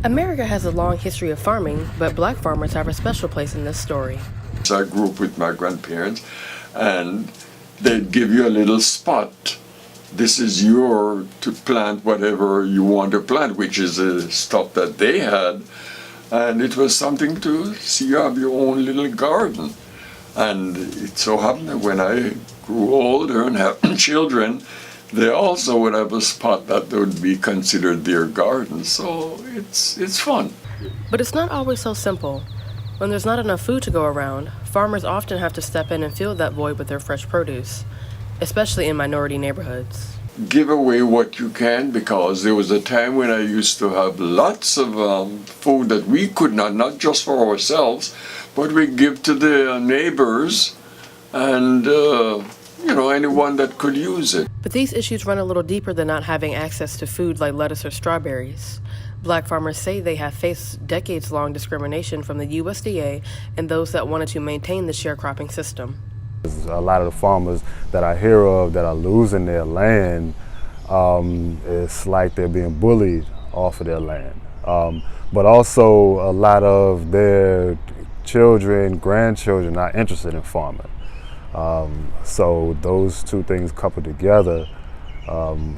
America has a long history of farming, but black farmers have a special place in this story. So I grew up with my grandparents, and they'd give you a little spot. This is your to plant whatever you want to plant, which is the stuff that they had. And it was something to see you have your own little garden. And it so happened that when I grew older and had children, they also would have a spot that would be considered their garden. So it's fun. But it's not always so simple. When there's not enough food to go around, farmers often have to step in and fill that void with their fresh produce, especially in minority neighborhoods. Give away what you can, because there was a time when I used to have lots of food that we could not just for ourselves, but we give to the neighbors and anyone that could use it. But these issues run a little deeper than not having access to food like lettuce or strawberries. Black farmers say they have faced decades-long discrimination from the USDA and those that wanted to maintain the sharecropping system. A lot of the farmers that I hear of that are losing their land, it's like they're being bullied off of their land. But also a lot of their children, grandchildren are interested in farming. So those two things coupled together,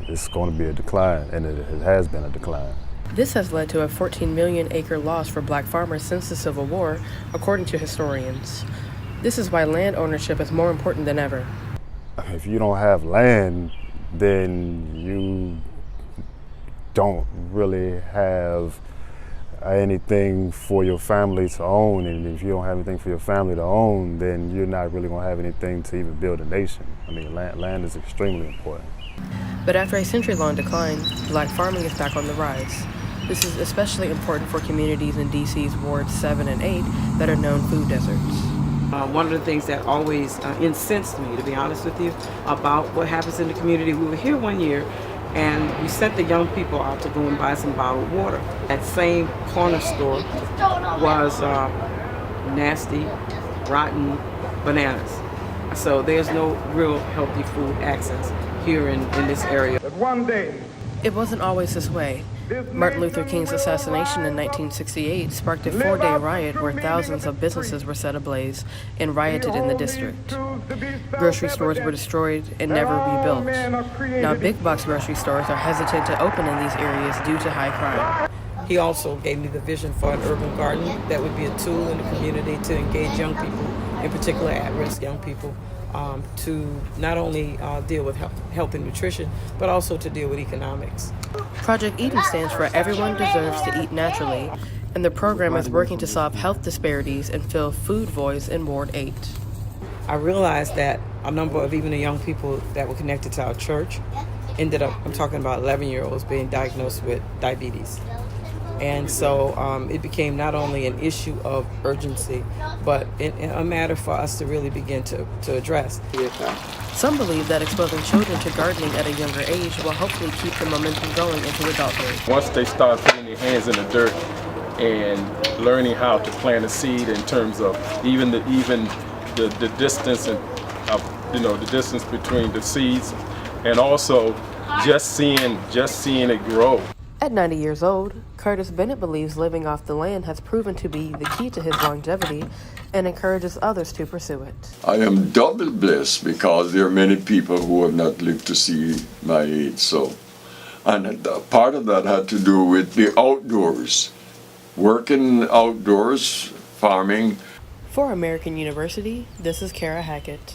it's going to be a decline, and it has been a decline. This has led to a 14 million acre loss for black farmers since the Civil War, according to historians. This is why land ownership is more important than ever. If you don't have land, then you don't really have anything for your family to own, and if you don't have anything for your family to own, then you're not really going to have anything to even build a nation. I mean, land is extremely important. But after a century-long decline, black farming is back on the rise. This is especially important for communities in DC's Wards 7 and 8 that are known food deserts. One of the things that always incensed me, to be honest with you, about what happens in the community, we were here one year and we sent the young people out to go and buy some bottled water. That same corner store was nasty, rotten bananas. So there's no real healthy food access here in this area. But one day, it wasn't always this way. Martin Luther King's assassination in 1968 sparked a 4-day riot where thousands of businesses were set ablaze and rioted in the district. Grocery stores were destroyed and never rebuilt. Now big box grocery stores are hesitant to open in these areas due to high crime. He also gave me the vision for an urban garden that would be a tool in the community to engage young people, in particular at-risk young people, to not only deal with health and nutrition, but also to deal with economics. Project Eden stands for Everyone Deserves to Eat Naturally, and the program is working to solve health disparities and fill food voids in Ward 8. I realized that a number of even the young people that were connected to our church ended up, I'm talking about 11-year-olds being diagnosed with diabetes. And so it became not only an issue of urgency, but a matter for us to really begin to address. Some believe that exposing children to gardening at a younger age will hopefully keep the momentum going into adulthood. Once they start putting their hands in the dirt and learning how to plant a seed in terms of even the distance and the distance between the seeds, and also just seeing it grow. At 90 years old, Curtis Bennett believes living off the land has proven to be the key to his longevity and encourages others to pursue it. I am double blessed because there are many people who have not lived to see my age. And part of that had to do with the outdoors, working outdoors, farming. For American University, this is Kara Hackett.